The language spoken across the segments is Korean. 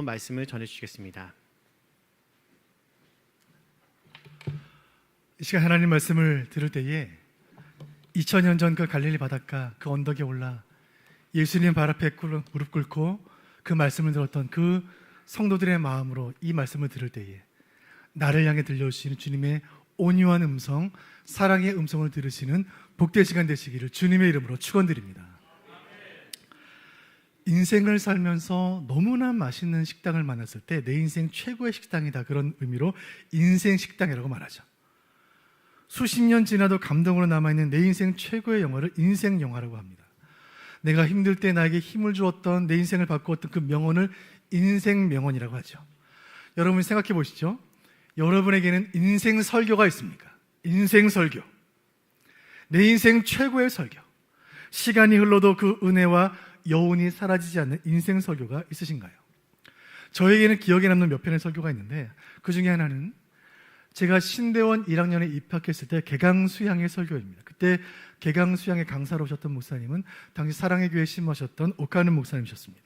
말씀을 전해주시겠습니다. 이 시간 하나님 말씀을 들을 때에 2000년 전 그 갈릴리 바닷가 그 언덕에 올라 예수님 발 앞에 무릎 꿇고 그 말씀을 들었던 그 성도들의 마음으로 이 말씀을 들을 때에 나를 향해 들려오시는 주님의 온유한 음성, 사랑의 음성을 들으시는 복된 시간 되시기를 주님의 이름으로 축원드립니다. 인생을 살면서 너무나 맛있는 식당을 만났을 때 내 인생 최고의 식당이다, 그런 의미로 인생 식당이라고 말하죠. 수십 년 지나도 감동으로 남아있는 내 인생 최고의 영화를 인생 영화라고 합니다. 내가 힘들 때 나에게 힘을 주었던, 내 인생을 바꾸었던 그 명언을 인생 명언이라고 하죠. 여러분 생각해 보시죠. 여러분에게는 인생 설교가 있습니까? 인생 설교, 내 인생 최고의 설교, 시간이 흘러도 그 은혜와 여운이 사라지지 않는 인생 설교가 있으신가요? 저에게는 기억에 남는 몇 편의 설교가 있는데, 그 중에 하나는 제가 신대원 1학년에 입학했을 때 개강수양의 설교입니다. 그때 개강수양의 강사로 오셨던 목사님은 당시 사랑의 교회 심으셨던 오카는 목사님이셨습니다.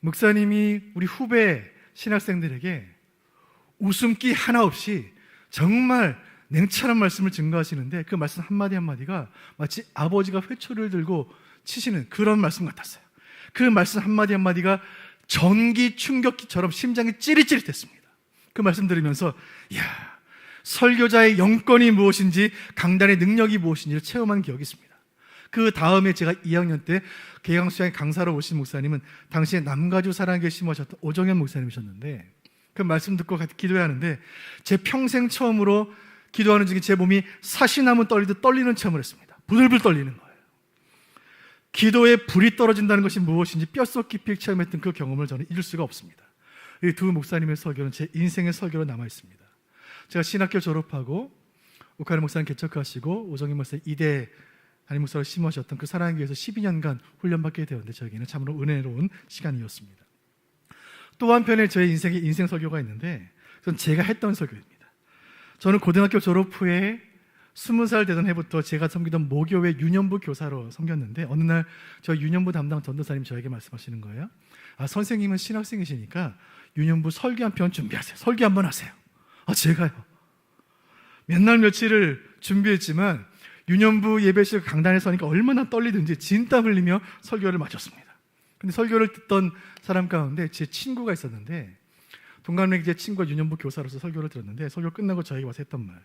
목사님이 우리 후배 신학생들에게 웃음기 하나 없이 정말 냉철한 말씀을 증거하시는데, 그 말씀 한마디 한마디가 마치 아버지가 회초리를 들고 치시는 그런 말씀 같았어요. 그 말씀 한마디 한마디가 전기 충격기처럼 심장이 찌릿찌릿했습니다. 그 말씀 들으면서 이야, 설교자의 영권이 무엇인지, 강단의 능력이 무엇인지를 체험한 기억이 있습니다. 그 다음에 제가 2학년 때 개강수양의 강사로 오신 목사님은 당시에 남가주 사랑교회 심으셨던 오정현 목사님이셨는데, 그 말씀 듣고 기도해야 하는데 제 평생 처음으로 기도하는 중에 제 몸이 사시나무 떨리듯 떨리는 체험을 했습니다. 부들부들 떨리는 거예요. 기도에 불이 떨어진다는 것이 무엇인지 뼛속 깊이 체험했던 그 경험을 저는 잊을 수가 없습니다. 이 두 목사님의 설교는 제 인생의 설교로 남아있습니다. 제가 신학교 졸업하고 오카르 목사님 개척하시고 오정현 목사님 2대 담임 목사로 심으셨던 그 사랑의 교회에서 12년간 훈련받게 되었는데, 저에게는 참으로 은혜로운 시간이었습니다. 또 한편에 저의 인생에 인생 설교가 있는데, 그건 제가 했던 설교입니다. 저는 고등학교 졸업 후에 20살 되던 해부터 제가 섬기던 모교회 유년부 교사로 섬겼는데, 어느 날 저 유년부 담당 전도사님 저에게 말씀하시는 거예요. 선생님은 신학생이시니까 유년부 설교 한 편 준비하세요. 설교 한번 하세요. 제가요? 몇 날 며칠을 준비했지만 유년부 예배실 강단에 서니까 얼마나 떨리든지 진땀 흘리며 설교를 마쳤습니다. 근데 설교를 듣던 사람 가운데 제 친구가 있었는데, 동갑내기 제 친구가 유년부 교사로서 설교를 들었는데, 설교 끝나고 저에게 와서 했던 말,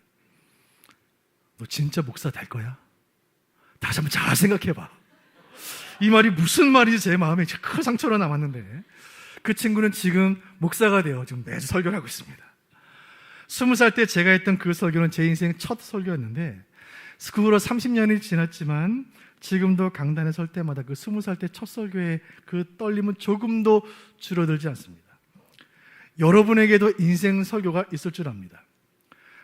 너 진짜 목사 될 거야? 다시 한번 잘 생각해봐. 이 말이 무슨 말인지 제 마음에 큰 상처로 남았는데, 그 친구는 지금 목사가 되어 지금 매주 설교를 하고 있습니다. 20살 때 제가 했던 그 설교는 제 인생 첫 설교였는데, 그 후로 30년이 지났지만 지금도 강단에 설 때마다 그 20살 때 첫 설교의 그 떨림은 조금도 줄어들지 않습니다. 여러분에게도 인생 설교가 있을 줄 압니다.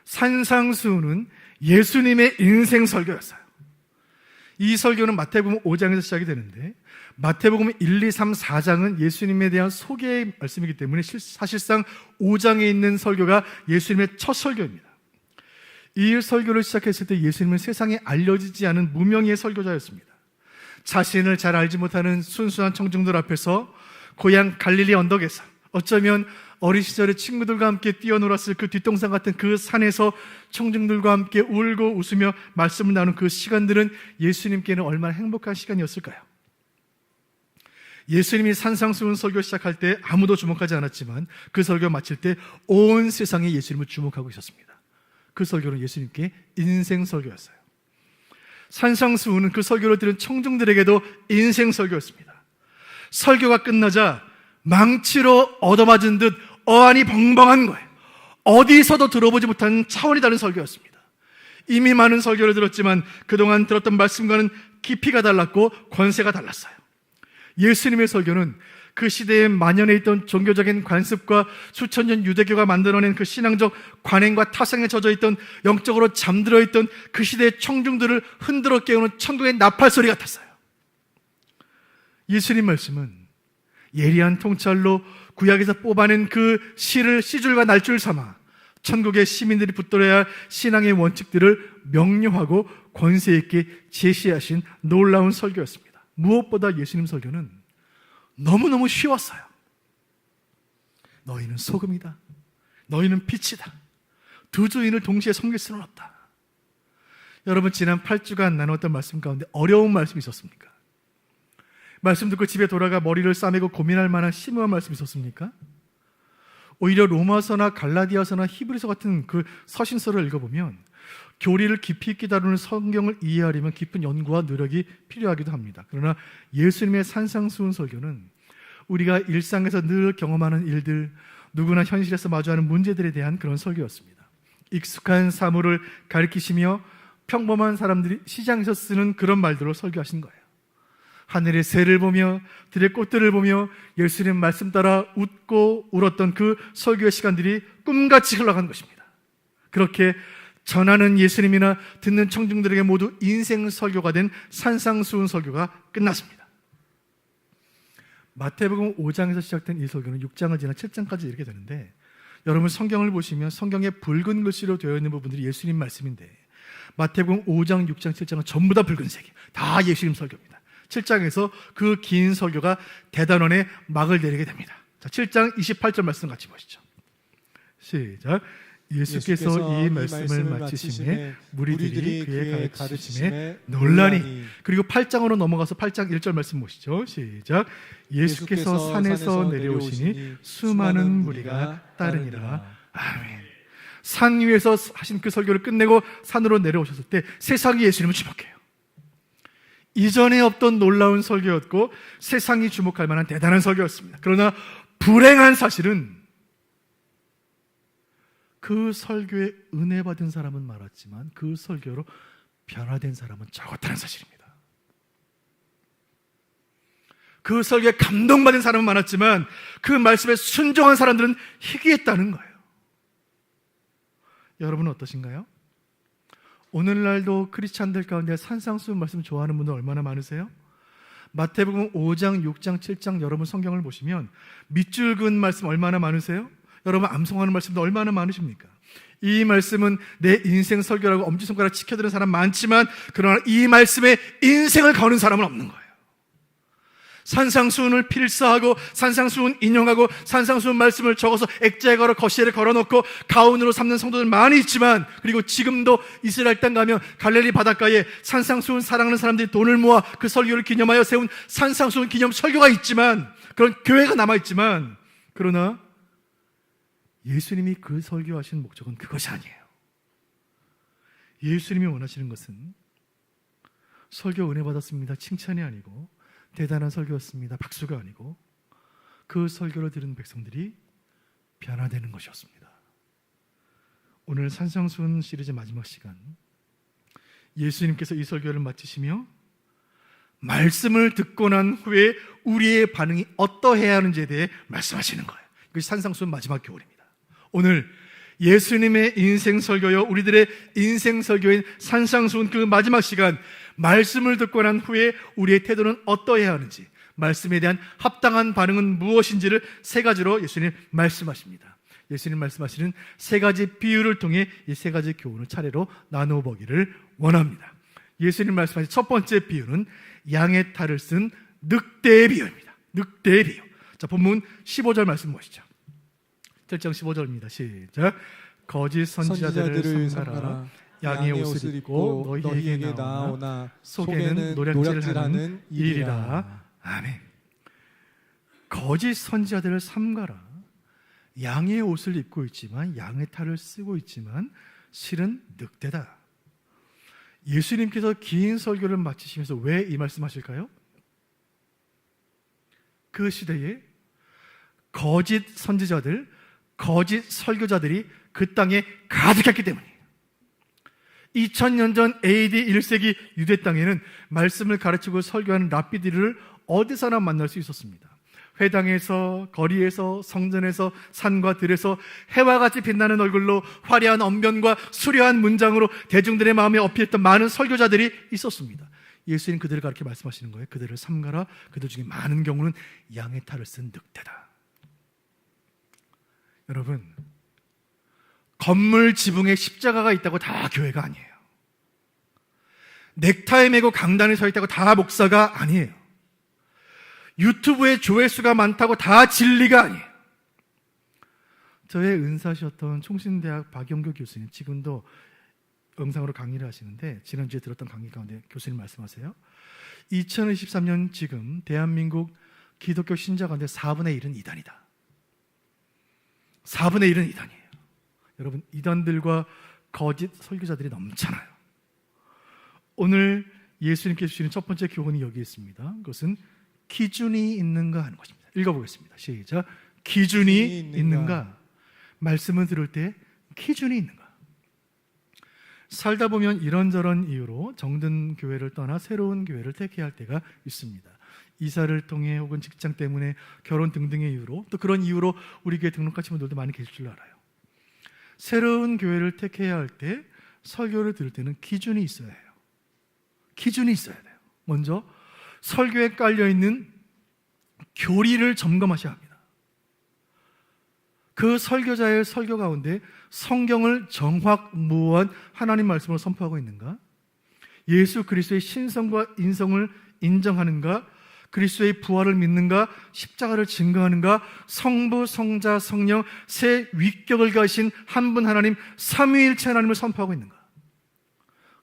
산상수훈은 예수님의 인생 설교였어요. 이 설교는 마태복음 5장에서 시작이 되는데, 마태복음 1, 2, 3, 4장은 예수님에 대한 소개의 말씀이기 때문에 사실상 5장에 있는 설교가 예수님의 첫 설교입니다. 이 설교를 시작했을 때 예수님은 세상에 알려지지 않은 무명의 설교자였습니다. 자신을 잘 알지 못하는 순수한 청중들 앞에서 고향 갈릴리 언덕에서, 어쩌면 어린 시절에 친구들과 함께 뛰어놀았을 그 뒷동산 같은 그 산에서 청중들과 함께 울고 웃으며 말씀을 나눈 그 시간들은 예수님께는 얼마나 행복한 시간이었을까요? 예수님이 산상수훈 설교 시작할 때 아무도 주목하지 않았지만 그 설교 마칠 때 온 세상이 예수님을 주목하고 있었습니다. 그 설교는 예수님께 인생 설교였어요. 산상수훈은 그 설교를 들은 청중들에게도 인생 설교였습니다. 설교가 끝나자 망치로 얻어맞은 듯 어안이 벙벙한 거예요. 어디서도 들어보지 못한 차원이 다른 설교였습니다. 이미 많은 설교를 들었지만 그동안 들었던 말씀과는 깊이가 달랐고 권세가 달랐어요. 예수님의 설교는 그 시대에 만연해 있던 종교적인 관습과 수천 년 유대교가 만들어낸 그 신앙적 관행과 타성에 젖어 있던, 영적으로 잠들어 있던 그 시대의 청중들을 흔들어 깨우는 천국의 나팔소리 같았어요. 예수님 말씀은 예리한 통찰로 구약에서 뽑아낸 그 시를 시줄과 날줄 삼아 천국의 시민들이 붙들어야 할 신앙의 원칙들을 명료하고 권세 있게 제시하신 놀라운 설교였습니다. 무엇보다 예수님 설교는 너무너무 쉬웠어요. 너희는 소금이다. 너희는 빛이다. 두 주인을 동시에 섬길 수는 없다. 여러분, 지난 8주간 나눴던 말씀 가운데 어려운 말씀이 있었습니까? 말씀 듣고 집에 돌아가 머리를 싸매고 고민할 만한 심오한 말씀이 있었습니까? 오히려 로마서나 갈라디아서나 히브리서 같은 그 서신서를 읽어보면 교리를 깊이 있게 다루는 성경을 이해하려면 깊은 연구와 노력이 필요하기도 합니다. 그러나 예수님의 산상수훈 설교는 우리가 일상에서 늘 경험하는 일들, 누구나 현실에서 마주하는 문제들에 대한 그런 설교였습니다. 익숙한 사물을 가리키시며 평범한 사람들이 시장에서 쓰는 그런 말들로 설교하신 거예요. 하늘의 새를 보며 들의 꽃들을 보며 예수님 말씀 따라 웃고 울었던 그 설교의 시간들이 꿈같이 흘러간 것입니다. 그렇게 전하는 예수님이나 듣는 청중들에게 모두 인생 설교가 된 산상수훈 설교가 끝났습니다. 마태복음 5장에서 시작된 이 설교는 6장을 지나 7장까지 이렇게 되는데, 여러분 성경을 보시면 성경에 붉은 글씨로 되어 있는 부분들이 예수님 말씀인데 마태복음 5장, 6장, 7장은 전부 다 붉은색이에요. 다 예수님 설교입니다. 7장에서 그 긴 설교가 대단원의 막을 내리게 됩니다. 자, 7장 28절 말씀 같이 보시죠. 시작. 예수께서 이 말씀을 마치심에 무리들이 그의 가르치심에 놀라니. 그리고 8장으로 넘어가서 8장 1절 말씀 보시죠. 시작. 예수께서 산에서 내려오시니 수많은 무리가 따르니라. 아멘. 산 위에서 하신 그 설교를 끝내고 산으로 내려오셨을 때 세상이 예수님을 주목해요. 이전에 없던 놀라운 설교였고 세상이 주목할 만한 대단한 설교였습니다. 그러나 불행한 사실은 그 설교에 은혜 받은 사람은 많았지만 그 설교로 변화된 사람은 적었다는 사실입니다. 그 설교에 감동받은 사람은 많았지만 그 말씀에 순종한 사람들은 희귀했다는 거예요. 여러분은 어떠신가요? 오늘날도 크리스찬들 가운데 산상수훈 말씀 좋아하는 분들 얼마나 많으세요? 마태복음 5장, 6장, 7장 여러분 성경을 보시면 밑줄근 말씀 얼마나 많으세요? 여러분 암송하는 말씀도 얼마나 많으십니까? 이 말씀은 내 인생 설교라고 엄지손가락 치켜드는 사람 많지만 그러나 이 말씀에 인생을 거는 사람은 없는 거예요. 산상수훈을 필사하고 산상수훈 인용하고 산상수훈 말씀을 적어서 액자에 걸어 거실에 걸어놓고 가운으로 삼는 성도들 많이 있지만, 그리고 지금도 이스라엘 땅 가면 갈릴리 바닷가에 산상수훈 사랑하는 사람들이 돈을 모아 그 설교를 기념하여 세운 산상수훈 기념 설교가 있지만, 그런 교회가 남아있지만, 그러나 예수님이 그 설교하신 목적은 그것이 아니에요. 예수님이 원하시는 것은 설교 은혜 받았습니다 칭찬이 아니고, 대단한 설교였습니다 박수가 아니고, 그 설교를 들은 백성들이 변화되는 것이었습니다. 오늘 산상수훈 시리즈 마지막 시간, 예수님께서 이 설교를 마치시며 말씀을 듣고 난 후에 우리의 반응이 어떠해야 하는지에 대해 말씀하시는 거예요. 이것이 산상수훈 마지막 교훈입니다. 오늘 예수님의 인생 설교요, 우리들의 인생 설교인 산상수훈 그 마지막 시간, 말씀을 듣고 난 후에 우리의 태도는 어떠해야 하는지, 말씀에 대한 합당한 반응은 무엇인지를 세 가지로 예수님 말씀하십니다. 예수님 말씀하시는 세 가지 비유를 통해 이 세 가지 교훈을 차례로 나누어 보기를 원합니다. 예수님 말씀하신 첫 번째 비유는 양의 탈을 쓴 늑대의 비유입니다. 늑대의 비유. 자, 본문 15절 말씀 보시죠. 7장 15절입니다. 시작. 거짓 선지자들을 삼가라. 양의 옷을 입고 너희에게 나오나 속에는 노략질하는 일이라. 아멘. 거짓 선지자들을 삼가라. 양의 옷을 입고 있지만, 양의 탈을 쓰고 있지만 실은 늑대다. 예수님께서 긴 설교를 마치시면서 왜 이 말씀하실까요? 그 시대에 거짓 선지자들, 거짓 설교자들이 그 땅에 가득했기 때문이에요. 2000년 전 AD 1세기 유대 땅에는 말씀을 가르치고 설교하는 랍비들을 어디서나 만날 수 있었습니다. 회당에서, 거리에서, 성전에서, 산과 들에서 해와 같이 빛나는 얼굴로 화려한 언변과 수려한 문장으로 대중들의 마음에 어필했던 많은 설교자들이 있었습니다. 예수님 그들을 가르쳐 말씀하시는 거예요. 그들을 삼가라. 그들 중에 많은 경우는 양의 탈을 쓴 늑대다. 여러분, 건물 지붕에 십자가가 있다고 다 교회가 아니에요. 넥타이 메고 강단에 서 있다고 다 목사가 아니에요. 유튜브에 조회수가 많다고 다 진리가 아니에요. 저의 은사셨던 총신대학 박영교 교수님, 지금도 영상으로 강의를 하시는데 지난주에 들었던 강의 가운데 교수님 말씀하세요. 2023년 지금 대한민국 기독교 신자 가운데 4분의 1은 이단이다. 4분의 1은 이단이에요. 여러분, 이단들과 거짓 설교자들이 넘쳐나요. 오늘 예수님께서 주시는 첫 번째 교훈이 여기 있습니다. 그것은 기준이 있는가 하는 것입니다. 읽어보겠습니다. 시작. 기준이 있는가? 말씀을 들을 때 기준이 있는가? 살다 보면 이런저런 이유로 정든 교회를 떠나 새로운 교회를 택해야 할 때가 있습니다. 이사를 통해 혹은 직장 때문에 결혼 등등의 이유로, 또 그런 이유로 우리 교회 등록하신 분들도 많이 계실 줄 알아요. 새로운 교회를 택해야 할 때 설교를 들을 때는 기준이 있어야 해요. 기준이 있어야 돼요. 먼저 설교에 깔려있는 교리를 점검하셔야 합니다. 그 설교자의 설교 가운데 성경을 정확무한 하나님 말씀으로 선포하고 있는가? 예수 그리스도의 신성과 인성을 인정하는가? 그리스도의 부활을 믿는가? 십자가를 증거하는가? 성부, 성자, 성령 세 위격을 가신 한 분 하나님 삼위일체 하나님을 선포하고 있는가?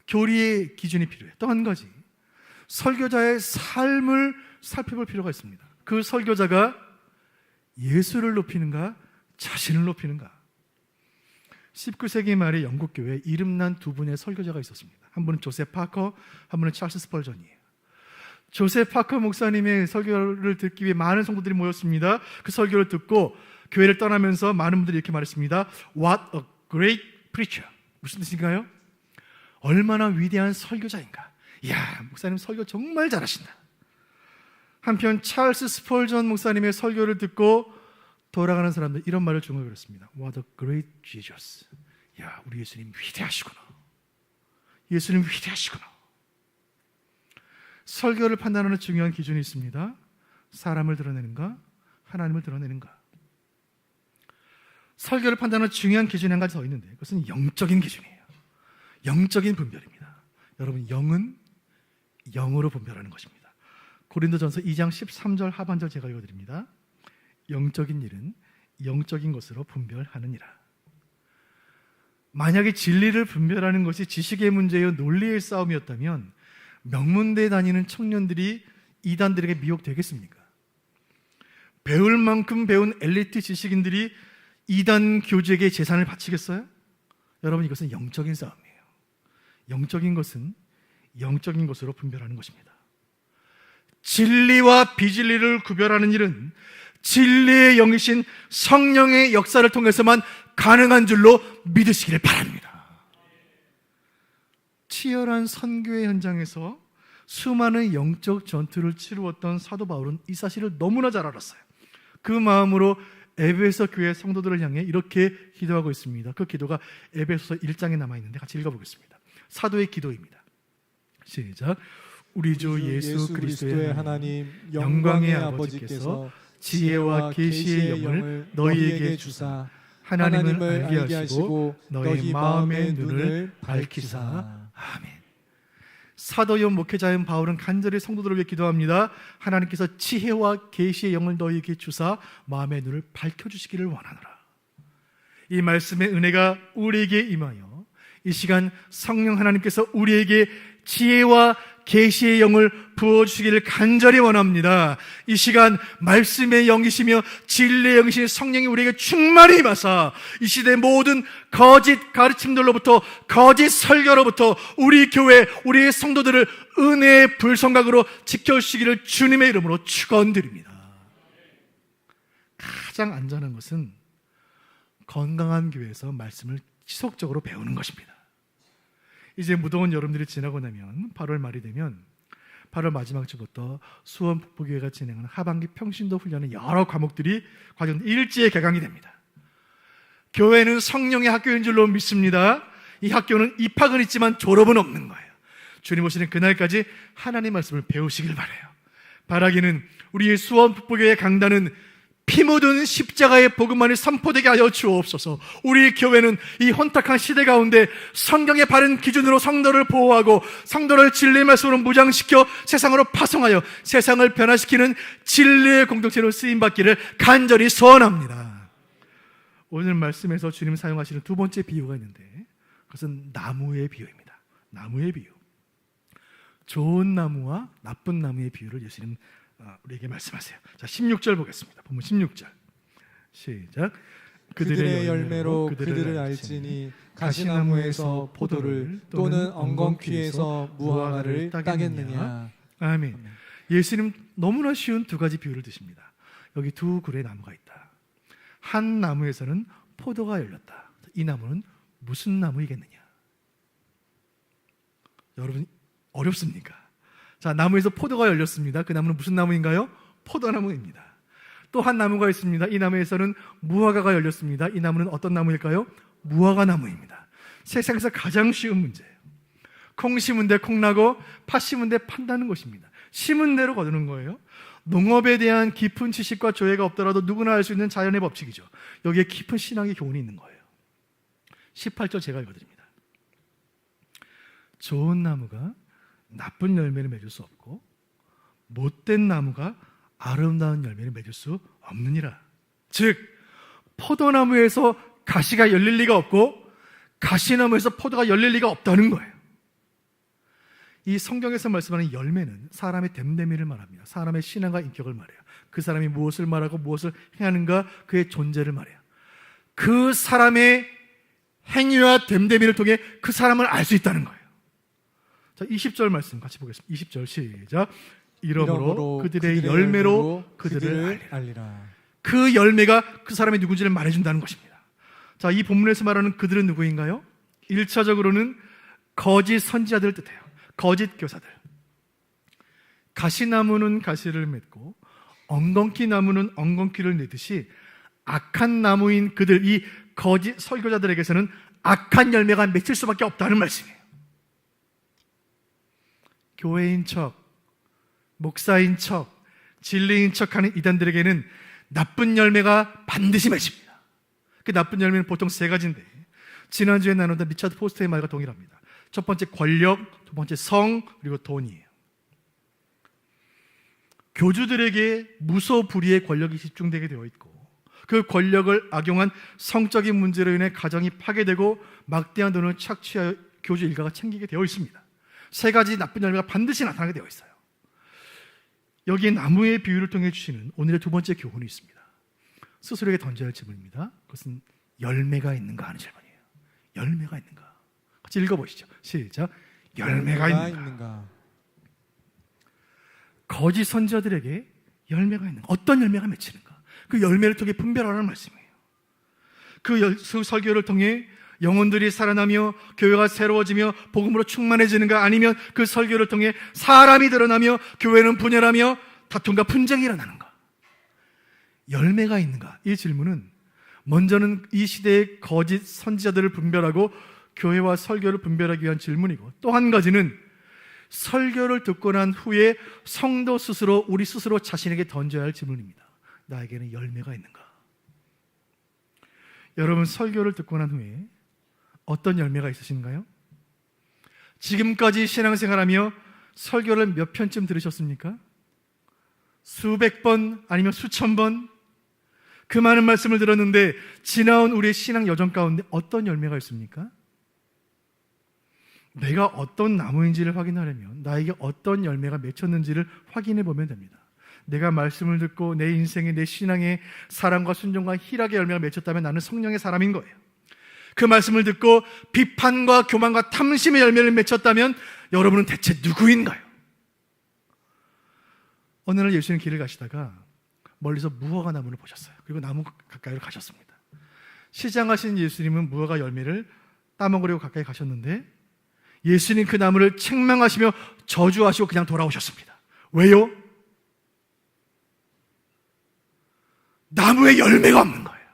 교리의 기준이 필요해요. 또 한 가지, 설교자의 삶을 살펴볼 필요가 있습니다. 그 설교자가 예수를 높이는가? 자신을 높이는가? 19세기 말에 영국 교회에 이름난 두 분의 설교자가 있었습니다. 한 분은 조셉 파커, 한 분은 찰스 스펄전이에요. 조셉 파커 목사님의 설교를 듣기 위해 많은 성도들이 모였습니다. 그 설교를 듣고 교회를 떠나면서 많은 분들이 이렇게 말했습니다. What a great preacher. 무슨 뜻인가요? 얼마나 위대한 설교자인가. 이야, 목사님 설교 정말 잘하신다. 한편 찰스 스펄전 목사님의 설교를 듣고 돌아가는 사람들 이런 말을 중얼거렸습니다. What a great Jesus. 야, 우리 예수님 위대하시구나. 예수님 위대하시구나. 설교를 판단하는 중요한 기준이 있습니다. 사람을 드러내는가? 하나님을 드러내는가? 설교를 판단하는 중요한 기준이 한 가지 더 있는데 그것은 영적인 기준이에요. 영적인 분별입니다. 여러분, 영은 영으로 분별하는 것입니다. 고린도전서 2장 13절 하반절 제가 읽어드립니다. 영적인 일은 영적인 것으로 분별하느니라. 만약에 진리를 분별하는 것이 지식의 문제요 논리의 싸움이었다면 명문대에 다니는 청년들이 이단들에게 미혹되겠습니까? 배울 만큼 배운 엘리트 지식인들이 이단 교주에게 재산을 바치겠어요? 여러분, 이것은 영적인 싸움이에요. 영적인 것은 영적인 것으로 분별하는 것입니다. 진리와 비진리를 구별하는 일은 진리의 영이신 성령의 역사를 통해서만 가능한 줄로 믿으시기를 바랍니다. 치열한 선교의 현장에서 수많은 영적 전투를 치루었던 사도 바울은 이 사실을 너무나 잘 알았어요. 그 마음으로 에베소 교회 성도들을 향해 이렇게 기도하고 있습니다. 그 기도가 에베소서 1장에 남아있는데 같이 읽어보겠습니다. 사도의 기도입니다. 시작. 우리 주 예수 그리스도의 하나님 영광의 아버지께서 지혜와 계시의 영을 너희에게 주사 하나님을 알게 하시고 너희 마음의 눈을 밝히사. 아멘. 사도요 목회자인 바울은 간절히 성도들을 위해 기도합니다. 하나님께서 지혜와 계시의 영을 너희에게 주사 마음의 눈을 밝혀주시기를 원하노라. 이 말씀의 은혜가 우리에게 임하여 이 시간 성령 하나님께서 우리에게 지혜와 계시의 영을 부어주시기를 간절히 원합니다. 이 시간 말씀의 영이시며 진리의 영이신 성령이 우리에게 충만히 임하사 이 시대 모든 거짓 가르침들로부터 거짓 설교로부터 우리 교회 우리의 성도들을 은혜의 불성각으로 지켜주시기를 주님의 이름으로 축원드립니다. 가장 안전한 것은 건강한 교회에서 말씀을 지속적으로 배우는 것입니다. 이제 무더운 여름들이 지나고 나면 8월 말이 되면 8월 마지막 주부터 수원 북부교회가 진행하는 하반기 평신도 훈련의 여러 과목들이 과정 일제에 개강이 됩니다. 교회는 성령의 학교인 줄로 믿습니다. 이 학교는 입학은 있지만 졸업은 없는 거예요. 주님 오시는 그날까지 하나님 말씀을 배우시길 바라요. 바라기는 우리의 수원 북부교회 강단은 피 묻은 십자가의 복음만이 선포되게 하여 주옵소서. 우리 교회는 이 혼탁한 시대 가운데 성경의 바른 기준으로 성도를 보호하고 성도를 진리의 말씀으로 무장시켜 세상으로 파송하여 세상을 변화시키는 진리의 공동체로 쓰임받기를 간절히 소원합니다. 오늘 말씀에서 주님 사용하시는 두 번째 비유가 있는데 그것은 나무의 비유입니다. 나무의 비유. 좋은 나무와 나쁜 나무의 비유를 예수님 우리에게 말씀하세요. 자, 16절 보겠습니다. 본문 16절 시작. 그들의 열매로 그들을 알지니 가시나무에서 포도를 또는 엉겅퀴에서 무화과를 따겠느냐. 아멘. 예수님 너무나 쉬운 두 가지 비유를 드십니다. 여기 두 그루의 나무가 있다. 한 나무에서는 포도가 열렸다. 이 나무는 무슨 나무이겠느냐? 여러분 어렵습니까? 자, 나무에서 포도가 열렸습니다. 그 나무는 무슨 나무인가요? 포도나무입니다. 또 한 나무가 있습니다. 이 나무에서는 무화과가 열렸습니다. 이 나무는 어떤 나무일까요? 무화과 나무입니다. 세상에서 가장 쉬운 문제예요. 콩 심은 데 콩 나고 팥 심은 데 판다는 것입니다. 심은 대로 거두는 거예요. 농업에 대한 깊은 지식과 조예가 없더라도 누구나 알 수 있는 자연의 법칙이죠. 여기에 깊은 신앙의 교훈이 있는 거예요. 18절 제가 읽어드립니다. 좋은 나무가 나쁜 열매를 맺을 수 없고 못된 나무가 아름다운 열매를 맺을 수 없느니라. 즉 포도나무에서 가시가 열릴 리가 없고 가시나무에서 포도가 열릴 리가 없다는 거예요. 이 성경에서 말씀하는 열매는 사람의 됨됨이를 말합니다. 사람의 신앙과 인격을 말해요. 그 사람이 무엇을 말하고 무엇을 행하는가, 그의 존재를 말해요. 그 사람의 행위와 됨됨이를 통해 그 사람을 알 수 있다는 거예요. 자, 20절 말씀 같이 보겠습니다. 20절 시작. 이러므로 그들의 열매로 그들을 알리라. 그 열매가 그 사람이 누군지를 말해준다는 것입니다. 자, 이 본문에서 말하는 그들은 누구인가요? 1차적으로는 거짓 선지자들을 뜻해요. 거짓 교사들. 가시나무는 가시를 맺고 엉겅퀴 나무는 엉겅퀴를 내듯이 악한 나무인 그들, 이 거짓 설교자들에게서는 악한 열매가 맺힐 수밖에 없다는 말씀이에요. 교회인 척, 목사인 척, 진리인 척하는 이단들에게는 나쁜 열매가 반드시 맺힙니다. 그 나쁜 열매는 보통 세 가지인데 지난주에 나누던 리차드 포스터의 말과 동일합니다. 첫 번째 권력, 두 번째 성, 그리고 돈이에요. 교주들에게 무소불위의 권력이 집중되게 되어 있고 그 권력을 악용한 성적인 문제로 인해 가정이 파괴되고 막대한 돈을 착취하여 교주 일가가 챙기게 되어 있습니다. 세 가지 나쁜 열매가 반드시 나타나게 되어 있어요. 여기에 나무의 비유를 통해 주시는 오늘의 두 번째 교훈이 있습니다. 스스로에게 던져야 할 질문입니다. 그것은 열매가 있는가 하는 질문이에요. 열매가 있는가? 같이 읽어보시죠. 시작. 열매가 있는가? 거짓 선지자들에게 열매가 있는가? 어떤 열매가 맺히는가? 그 열매를 통해 분별하라는 말씀이에요. 그 설교를 통해 영혼들이 살아나며 교회가 새로워지며 복음으로 충만해지는가, 아니면 그 설교를 통해 사람이 드러나며 교회는 분열하며 다툼과 분쟁이 일어나는가? 열매가 있는가? 이 질문은 먼저는 이 시대의 거짓 선지자들을 분별하고 교회와 설교를 분별하기 위한 질문이고, 또 한 가지는 설교를 듣고 난 후에 성도 스스로, 우리 스스로 자신에게 던져야 할 질문입니다. 나에게는 열매가 있는가? 여러분, 설교를 듣고 난 후에 어떤 열매가 있으신가요? 지금까지 신앙생활하며 설교를 몇 편쯤 들으셨습니까? 수백 번 아니면 수천 번? 그 많은 말씀을 들었는데 지나온 우리의 신앙 여정 가운데 어떤 열매가 있습니까? 내가 어떤 나무인지를 확인하려면 나에게 어떤 열매가 맺혔는지를 확인해 보면 됩니다. 내가 말씀을 듣고 내 인생에, 내 신앙에 사랑과 순종과 희락의 열매가 맺혔다면 나는 성령의 사람인 거예요. 그 말씀을 듣고 비판과 교만과 탐심의 열매를 맺혔다면 여러분은 대체 누구인가요? 어느 날 예수님 길을 가시다가 멀리서 무화과 나무를 보셨어요. 그리고 나무 가까이로 가셨습니다. 시장하신 예수님은 무화과 열매를 따먹으려고 가까이 가셨는데 예수님 그 나무를 책망하시며 저주하시고 그냥 돌아오셨습니다. 왜요? 나무에 열매가 없는 거예요.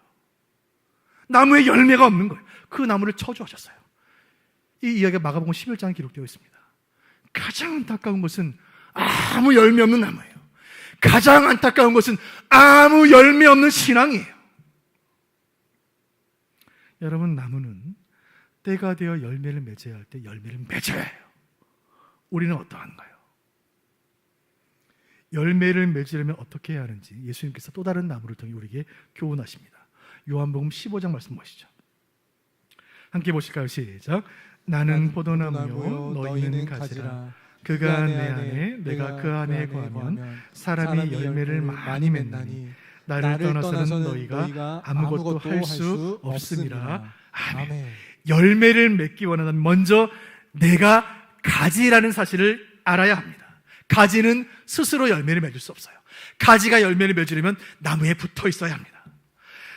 나무에 열매가 없는 거예요. 그 나무를 저주하셨어요. 이 이야기가 마가복음 11장에 기록되어 있습니다. 가장 안타까운 것은 아무 열매 없는 나무예요. 가장 안타까운 것은 아무 열매 없는 신앙이에요. 여러분, 나무는 때가 되어 열매를 맺어야 할 때 열매를 맺어야 해요. 우리는 어떠한가요? 열매를 맺으려면 어떻게 해야 하는지 예수님께서 또 다른 나무를 통해 우리에게 교훈하십니다. 요한복음 15장 말씀 보시죠. 함께 보실까요? 시작. 나는 포도나무요 너희는 가지라. 그가 내 안에 내가 그 안에 거하면 사람이 열매를 많이 맺나니 나를 떠나서는 너희가 아무것도 할 수 없으니라. 아멘. 열매를 맺기 원하면 먼저 내가 가지라는 사실을 알아야 합니다. 가지는 스스로 열매를 맺을 수 없어요. 가지가 열매를 맺으려면 나무에 붙어 있어야 합니다.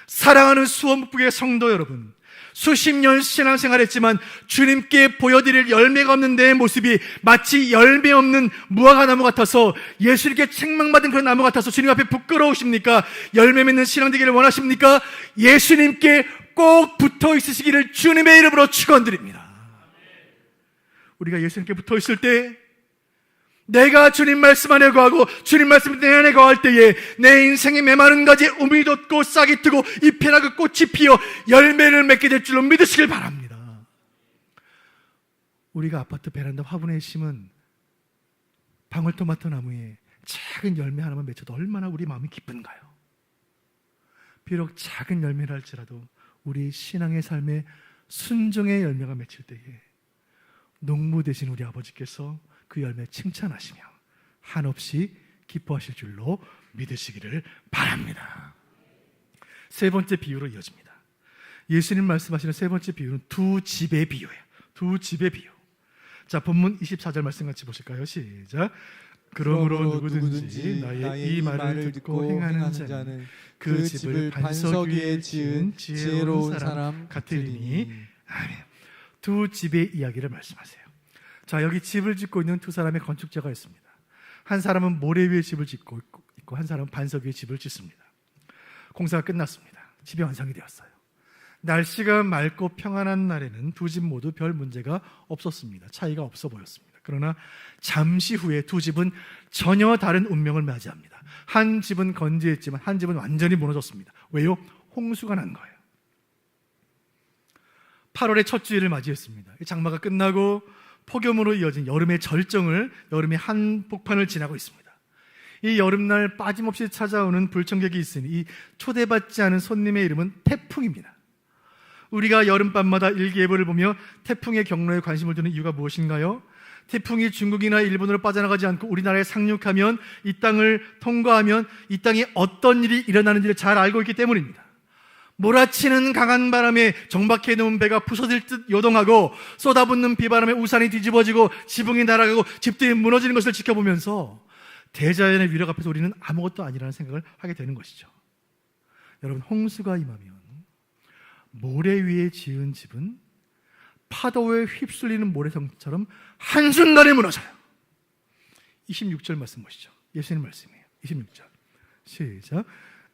사랑하는 수원북부의 성도 여러분, 수십 년 신앙생활했지만 주님께 보여드릴 열매가 없는 내 모습이 마치 열매 없는 무화과나무 같아서 예수님께 책망받은 그런 나무 같아서 주님 앞에 부끄러우십니까? 열매 맺는 신앙 되기를 원하십니까? 예수님께 꼭 붙어 있으시기를 주님의 이름으로 축원드립니다. 우리가 예수님께 붙어 있을 때, 내가 주님 말씀 안에 거하고 주님 말씀이 내 안에 거할 때에 내 인생의 메마른 가지에 우미 돋고 싹이 트고 잎에나 꽃이 피어 열매를 맺게 될 줄로 믿으시길 바랍니다. 우리가 아파트 베란다 화분에 심은 방울토마토 나무에 작은 열매 하나만 맺혀도 얼마나 우리 마음이 기쁜가요? 비록 작은 열매라 할지라도 우리 신앙의 삶에 순종의 열매가 맺힐 때에 농부 되신 우리 아버지께서 그 열매 칭찬하시며 한없이 기뻐하실 줄로 믿으시기를 바랍니다. 세 번째 비유로 이어집니다. 예수님 말씀하시는 세 번째 비유는 두 집의 비유예요. 두 집의 비유. 자, 본문 24절 말씀 같이 보실까요? 시작. 그러므로 누구든지 나의 이 말을 듣고 행하는 자는 그 집을 반석 위에 지은 지혜로운 사람 같으리니. 아멘. 두 집의 이야기를 말씀하세요. 자, 여기 집을 짓고 있는 두 사람의 건축자가 있습니다. 한 사람은 모래 위에 집을 짓고 있고 한 사람은 반석 위에 집을 짓습니다. 공사가 끝났습니다. 집이 완성이 되었어요. 날씨가 맑고 평안한 날에는 두 집 모두 별 문제가 없었습니다. 차이가 없어 보였습니다. 그러나 잠시 후에 두 집은 전혀 다른 운명을 맞이합니다. 한 집은 건재했지만 한 집은 완전히 무너졌습니다. 왜요? 홍수가 난 거예요. 8월의 첫 주일을 맞이했습니다. 장마가 끝나고 폭염으로 이어진 여름의 절정을, 여름의 한복판을 지나고 있습니다. 이 여름날 빠짐없이 찾아오는 불청객이 있으니 이 초대받지 않은 손님의 이름은 태풍입니다. 우리가 여름밤마다 일기예보를 보며 태풍의 경로에 관심을 두는 이유가 무엇인가요? 태풍이 중국이나 일본으로 빠져나가지 않고 우리나라에 상륙하면, 이 땅을 통과하면 이 땅에 어떤 일이 일어나는지를 잘 알고 있기 때문입니다. 몰아치는 강한 바람에 정박해 놓은 배가 부서질 듯 요동하고 쏟아붓는 비바람에 우산이 뒤집어지고 지붕이 날아가고 집들이 무너지는 것을 지켜보면서 대자연의 위력 앞에서 우리는 아무것도 아니라는 생각을 하게 되는 것이죠. 여러분, 홍수가 임하면 모래 위에 지은 집은 파도에 휩쓸리는 모래성처럼 한순간에 무너져요. 26절 말씀 보시죠. 예수님 말씀이에요. 26절 시작.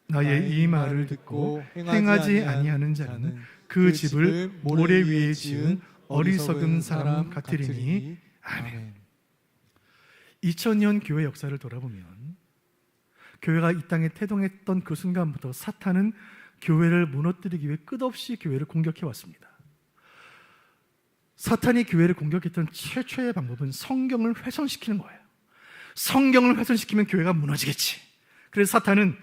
나의 이 말을 듣고 행하지 아니하는 자는 그 집을 모래 위에 지은 어리석은 사람 같으리니. 아멘. 2000년 교회 역사를 돌아보면 교회가 이 땅에 태동했던 그 순간부터 사탄은 교회를 무너뜨리기 위해 끝없이 교회를 공격해 왔습니다. 사탄이 교회를 공격했던 최초의 방법은 성경을 훼손시키는 거예요. 성경을 훼손시키면 교회가 무너지겠지. 그래서 사탄은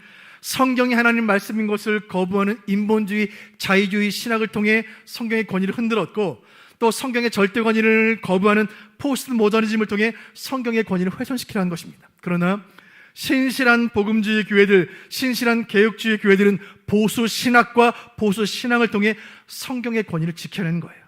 성경이 하나님 말씀인 것을 거부하는 인본주의, 자유주의 신학을 통해 성경의 권위를 흔들었고, 또 성경의 절대 권위를 거부하는 포스트 모더니즘을 통해 성경의 권위를 훼손시키려는 것입니다. 그러나 신실한 복음주의 교회들, 신실한 개혁주의 교회들은 보수 신학과 보수 신앙을 통해 성경의 권위를 지켜내는 거예요.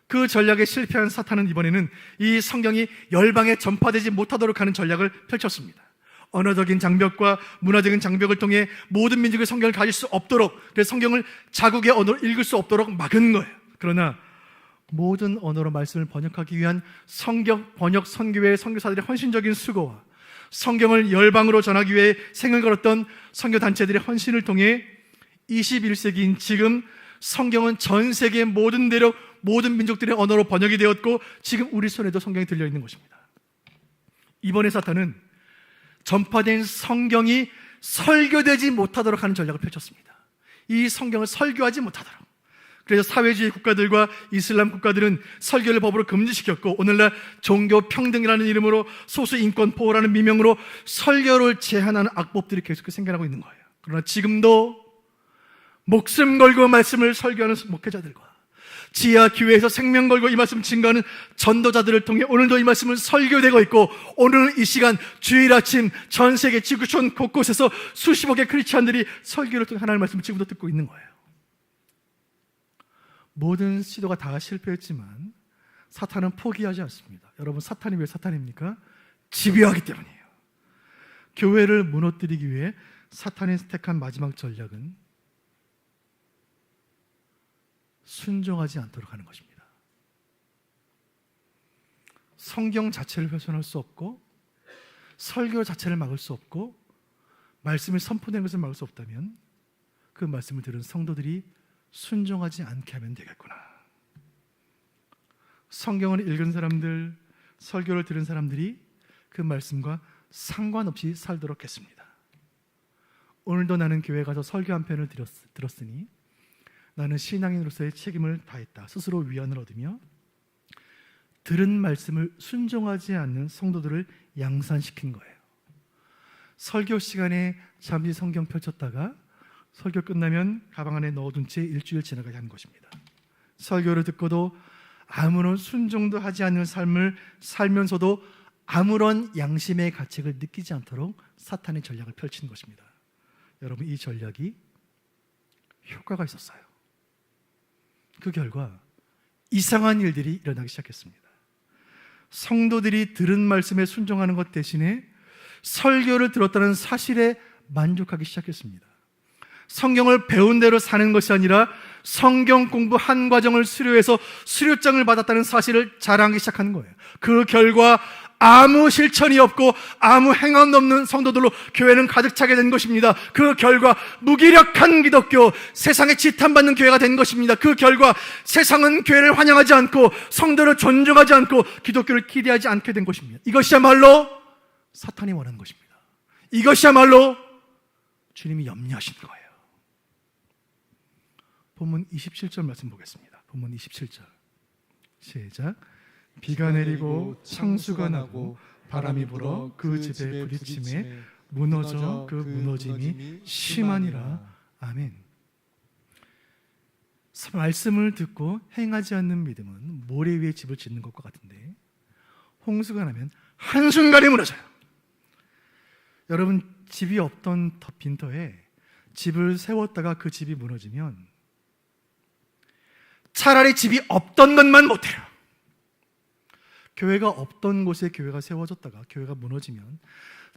그 전략에 실패한 사탄은 이번에는 이 성경이 열방에 전파되지 못하도록 하는 전략을 펼쳤습니다. 언어적인 장벽과 문화적인 장벽을 통해 모든 민족의 성경을 가질 수 없도록, 그래서 성경을 자국의 언어로 읽을 수 없도록 막은 거예요. 그러나 모든 언어로 말씀을 번역하기 위한 성경 번역 선교회의 선교사들의 헌신적인 수고와 성경을 열방으로 전하기 위해 생을 걸었던 선교단체들의 헌신을 통해 21세기인 지금 성경은 전 세계 모든 대륙, 모든 민족들의 언어로 번역이 되었고, 지금 우리 손에도 성경이 들려있는 것입니다. 이번에 사탄은 전파된 성경이 설교되지 못하도록 하는 전략을 펼쳤습니다. 이 성경을 설교하지 못하도록. 그래서 사회주의 국가들과 이슬람 국가들은 설교를 법으로 금지시켰고, 오늘날 종교 평등이라는 이름으로 소수 인권 보호라는 미명으로 설교를 제한하는 악법들이 계속 생겨나고 있는 거예요. 그러나 지금도 목숨 걸고 말씀을 설교하는 목회자들과 지하 교회에서 생명 걸고 이 말씀 증거하는 전도자들을 통해 오늘도 이 말씀은 설교되고 있고, 오늘 이 시간 주일 아침 전 세계 지구촌 곳곳에서 수십억의 크리스찬들이 설교를 통해 하나님의 말씀을 지금도 듣고 있는 거예요. 모든 시도가 다 실패했지만 사탄은 포기하지 않습니다. 여러분, 사탄이 왜 사탄입니까? 집요하기 때문이에요. 교회를 무너뜨리기 위해 사탄이 택한 마지막 전략은 순종하지 않도록 하는 것입니다. 성경 자체를 훼손할 수 없고, 설교 자체를 막을 수 없고, 말씀이 선포되는 것을 막을 수 없다면 그 말씀을 들은 성도들이 순종하지 않게 하면 되겠구나. 성경을 읽은 사람들, 설교를 들은 사람들이 그 말씀과 상관없이 살도록 했습니다. 오늘도 나는 교회 가서 설교 한 편을 들었으니 나는 신앙인으로서의 책임을 다했다. 스스로 위안을 얻으며 들은 말씀을 순종하지 않는 성도들을 양산시킨 거예요. 설교 시간에 잠시 성경 펼쳤다가 설교 끝나면 가방 안에 넣어둔 채 일주일 지나가게 하는 것입니다. 설교를 듣고도 아무런 순종도 하지 않는 삶을 살면서도 아무런 양심의 가책을 느끼지 않도록 사탄의 전략을 펼치는 것입니다. 여러분, 이 전략이 효과가 있었어요. 그 결과 이상한 일들이 일어나기 시작했습니다. 성도들이 들은 말씀에 순종하는 것 대신에 설교를 들었다는 사실에 만족하기 시작했습니다. 성경을 배운 대로 사는 것이 아니라 성경 공부 한 과정을 수료해서 수료장을 받았다는 사실을 자랑하기 시작하는 거예요. 그 결과 아무 실천이 없고 아무 행함도 없는 성도들로 교회는 가득 차게 된 것입니다. 그 결과 무기력한 기독교, 세상에 지탄받는 교회가 된 것입니다. 그 결과 세상은 교회를 환영하지 않고 성도를 존중하지 않고 기독교를 기대하지 않게 된 것입니다. 이것이야말로 사탄이 원하는 것입니다. 이것이야말로 주님이 염려하신 거예요. 본문 27절 말씀 보겠습니다. 본문 27절 시작. 비가 내리고 창수가 나고 바람이 불어 그 집에 부딪힘에 무너져 그 무너짐이 심하니라. 아멘. 말씀을 듣고 행하지 않는 믿음은 모래 위에 집을 짓는 것과 같은데 홍수가 나면 한순간에 무너져요. 여러분, 집이 없던 빈터에 집을 세웠다가 그 집이 무너지면 차라리 집이 없던 것만 못해요. 교회가 없던 곳에 교회가 세워졌다가 교회가 무너지면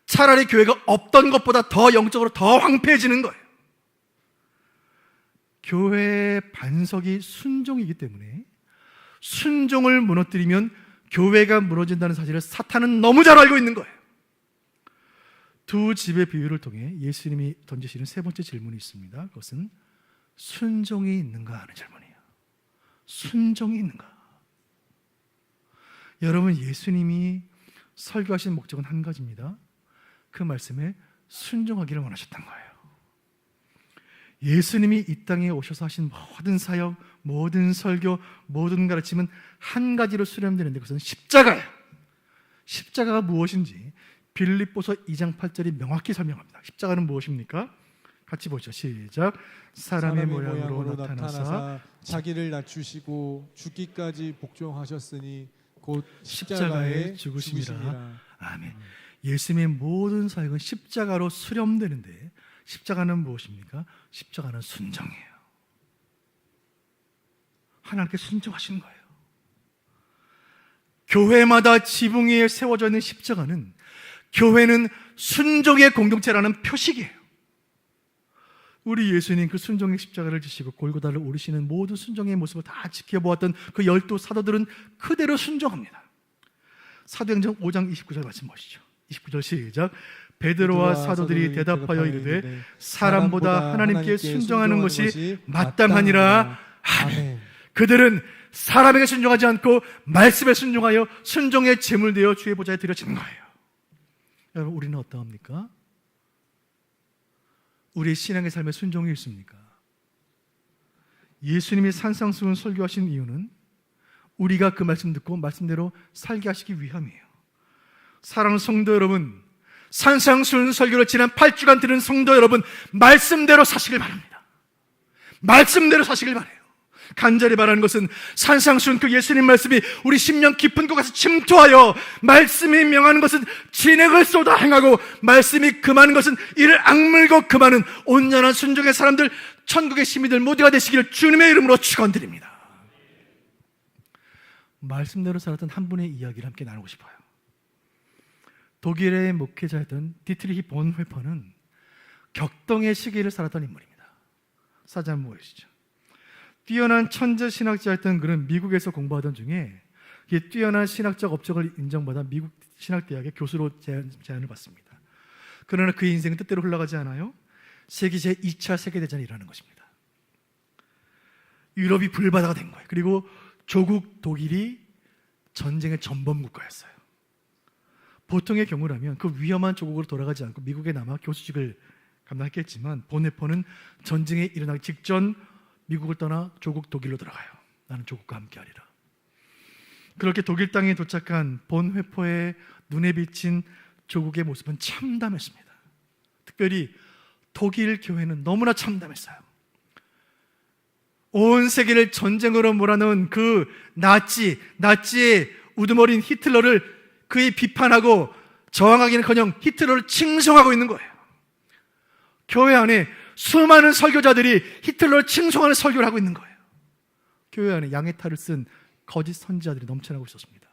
차라리 교회가 없던 것보다 더 영적으로 더 황폐해지는 거예요. 교회의 반석이 순종이기 때문에 순종을 무너뜨리면 교회가 무너진다는 사실을 사탄은 너무 잘 알고 있는 거예요. 두 집의 비유를 통해 예수님이 던지시는 세 번째 질문이 있습니다. 그것은 순종이 있는가 하는 질문이에요. 순종이 있는가? 여러분, 예수님이 설교하신 목적은 한 가지입니다. 그 말씀에 순종하기를 원하셨던 거예요. 예수님이 이 땅에 오셔서 하신 모든 사역, 모든 설교, 모든 가르침은 한 가지로 수렴되는데 그것은 십자가예요. 십자가가 무엇인지 빌립보서 2장 8절이 명확히 설명합니다. 십자가는 무엇입니까? 같이 보죠. 시작. 사람의 모양으로 나타나사 자기를 낮추시고 죽기까지 복종하셨으니 곧 십자가에 죽으심이라. 아멘. 예수님의 모든 사역은 십자가로 수렴되는데 십자가는 무엇입니까? 십자가는 순종이에요. 하나님께 순종하시는 거예요. 교회마다 지붕 위에 세워져 있는 십자가는 교회는 순종의 공동체라는 표식이에요. 우리 예수님 그 순종의 십자가를 지시고 골고다를 오르시는 모든 순종의 모습을 다 지켜보았던 그 12사도들은 그대로 순종합니다. 사도행전 5장 29절 말씀 보시죠. 29절 시작. 베드로와 사도들이 대답하여 이르되 사람보다 하나님께 순종하는 것이 마땅하니라. 아멘. 그들은 사람에게 순종하지 않고 말씀에 순종하여 순종의 제물 되어 주의 보좌에 드려지는 거예요. 여러분, 우리는 어떠합니까? 우리의 신앙의 삶에 순종이 있습니까? 예수님이 산상수훈 설교하신 이유는 우리가 그 말씀 듣고 말씀대로 살게 하시기 위함이에요. 사랑하는 성도 여러분, 산상수훈 설교를 지난 8주간 들은 성도 여러분, 말씀대로 사시길 바랍니다. 말씀대로 사시길 바라요. 간절히 바라는 것은 산상수훈 그 예수님 말씀이 우리 심령 깊은 곳에서 침투하여 말씀이 명하는 것은 진액을 쏟아 행하고 말씀이 금하는 것은 이를 악물고 금하는 온전한 순종의 사람들, 천국의 시민들 모두가 되시기를 주님의 이름으로 축원드립니다. 말씀대로 살았던 한 분의 이야기를 함께 나누고 싶어요. 독일의 목회자였던 디트리히 본회퍼는 격동의 시기를 살았던 인물입니다. 사장 모이시죠. 뛰어난 천재 신학자였던 그는 미국에서 공부하던 중에 뛰어난 신학적 업적을 인정받아 미국 신학대학의 교수로 제안을 받습니다. 그러나 그의 인생은 뜻대로 흘러가지 않아요. 세계 제2차 세계대전이 일어나는 것입니다. 유럽이 불바다가 된 거예요. 그리고 조국 독일이 전쟁의 전범국가였어요. 보통의 경우라면 그 위험한 조국으로 돌아가지 않고 미국에 남아 교수직을 감당했겠지만 본회퍼는 전쟁에 일어나기 직전 미국을 떠나 조국 독일로 들어가요. 나는 조국과 함께하리라. 그렇게 독일 땅에 도착한 본회퍼의 눈에 비친 조국의 모습은 참담했습니다. 특별히 독일 교회는 너무나 참담했어요. 온 세계를 전쟁으로 몰아넣은 그 나치의 우두머린 히틀러를 그의 비판하고 저항하기는커녕 히틀러를 칭송하고 있는 거예요. 교회 안에 수많은 설교자들이 히틀러를 칭송하는 설교를 하고 있는 거예요. 교회 안에 양의 탈을 쓴 거짓 선지자들이 넘쳐나고 있었습니다.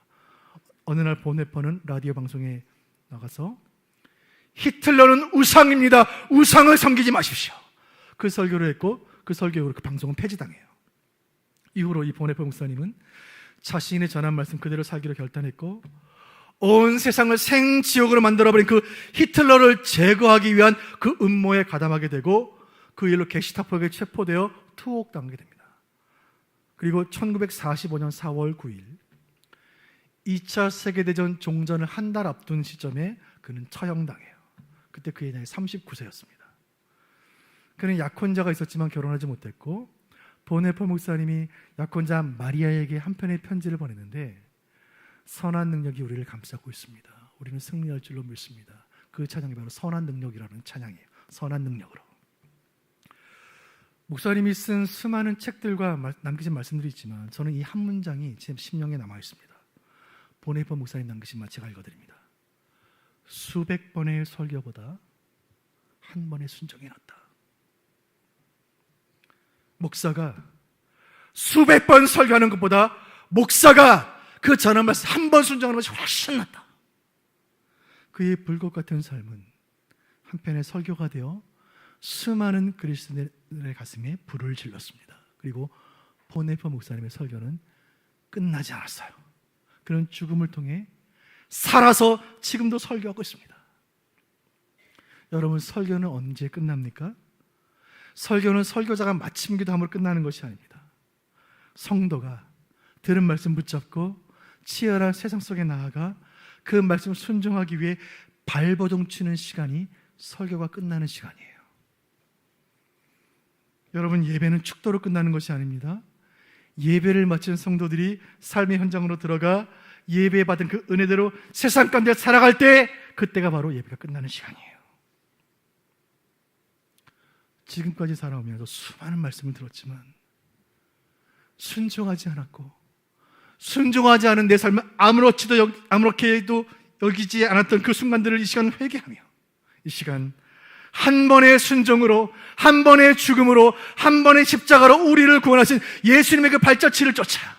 어느 날 본회퍼는 라디오 방송에 나가서 히틀러는 우상입니다. 우상을 섬기지 마십시오. 그 설교를 했고 그 설교 이후로 그 방송은 폐지당해요. 이후로 이 본회퍼 목사님은 자신의 전한 말씀 그대로 살기로 결단했고 온 세상을 생지옥으로 만들어버린 그 히틀러를 제거하기 위한 그 음모에 가담하게 되고 그 일로 게시타포에게 체포되어 투옥당하게 됩니다. 그리고 1945년 4월 9일 2차 세계대전 종전을 한 달 앞둔 시점에 그는 처형당해요. 그때 그의 나이 39세였습니다. 그는 약혼자가 있었지만 결혼하지 못했고 본회퍼 목사님이 약혼자 마리아에게 한 편의 편지를 보냈는데 선한 능력이 우리를 감싸고 있습니다. 우리는 승리할 줄로 믿습니다. 그 찬양이 바로 선한 능력이라는 찬양이에요. 선한 능력으로. 목사님이 쓴 수많은 책들과 남기신 말씀들이 있지만 저는 이 한 문장이 제 심령에 남아 있습니다. 본회퍼 목사님 남기신 말 제가 읽어드립니다. 수백 번의 설교보다 한 번의 순종이 낫다. 목사가 수백 번 설교하는 것보다 목사가 그 전한 말씀 한 번 순종하는 것이 훨씬 낫다. 그의 불꽃 같은 삶은 한편의 설교가 되어 수많은 그리스도인의 가슴에 불을 질렀습니다. 그리고 본회퍼 목사님의 설교는 끝나지 않았어요. 그는 죽음을 통해 살아서 지금도 설교하고 있습니다. 여러분, 설교는 언제 끝납니까? 설교는 설교자가 마침 기도함으로 끝나는 것이 아닙니다. 성도가 들은 말씀 붙잡고 치열한 세상 속에 나아가 그 말씀을 순종하기 위해 발버둥 치는 시간이 설교가 끝나는 시간이에요. 여러분, 예배는 축도로 끝나는 것이 아닙니다. 예배를 마친 성도들이 삶의 현장으로 들어가 예배 받은 그 은혜대로 세상 가운데 살아갈 때 그때가 바로 예배가 끝나는 시간이에요. 지금까지 살아오면서 수많은 말씀을 들었지만 순종하지 않았고 순종하지 않은 내 삶을 아무렇게도 여기지 않았던 그 순간들을 이 시간 회개하며 이 시간 한 번의 순종으로 한 번의 죽음으로 한 번의 십자가로 우리를 구원하신 예수님의 그 발자취를 쫓아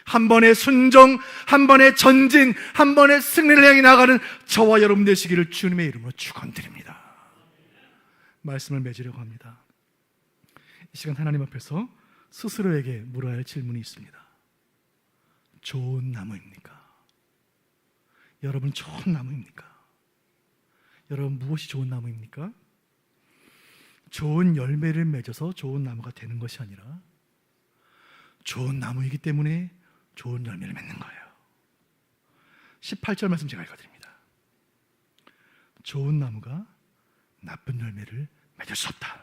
한 번의 순종, 한 번의 전진, 한 번의 승리를 향해 나아가는 저와 여러분 되시기를 주님의 이름으로 축원드립니다. 말씀을 맺으려고 합니다. 이 시간 하나님 앞에서 스스로에게 물어야 할 질문이 있습니다. 좋은 나무입니까? 여러분, 좋은 나무입니까? 여러분, 무엇이 좋은 나무입니까? 좋은 열매를 맺어서 좋은 나무가 되는 것이 아니라 좋은 나무이기 때문에 좋은 열매를 맺는 거예요. 18절 말씀 제가 읽어드립니다. 좋은 나무가 나쁜 열매를 맺을 수 없다.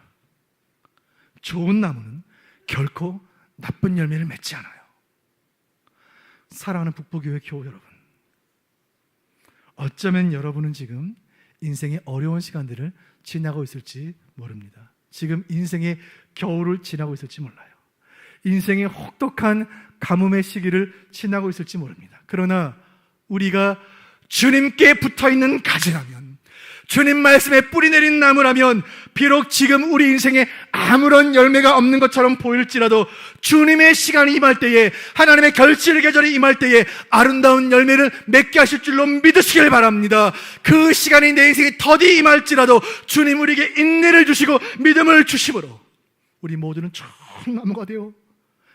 좋은 나무는 결코 나쁜 열매를 맺지 않아요. 사랑하는 북부교회 교우 여러분, 어쩌면 여러분은 지금 인생의 어려운 시간들을 지나고 있을지 모릅니다. 지금 인생의 겨울을 지나고 있을지 몰라요. 인생의 혹독한 가뭄의 시기를 지나고 있을지 모릅니다. 그러나 우리가 주님께 붙어있는 가지라면, 주님 말씀에 뿌리 내린 나무라면 비록 지금 우리 인생에 아무런 열매가 없는 것처럼 보일지라도 주님의 시간이 임할 때에, 하나님의 결실 계절이 임할 때에 아름다운 열매를 맺게 하실 줄로 믿으시길 바랍니다. 그 시간이 내 인생에 더디 임할지라도 주님 우리에게 인내를 주시고 믿음을 주심으로 우리 모두는 좋은 나무가 되어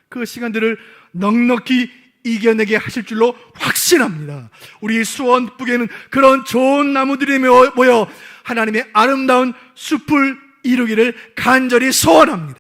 그 시간들을 넉넉히 이겨내게 하실 줄로 확신합니다. 우리 수원북에는 그런 좋은 나무들이 모여 하나님의 아름다운 숲을 이루기를 간절히 소원합니다.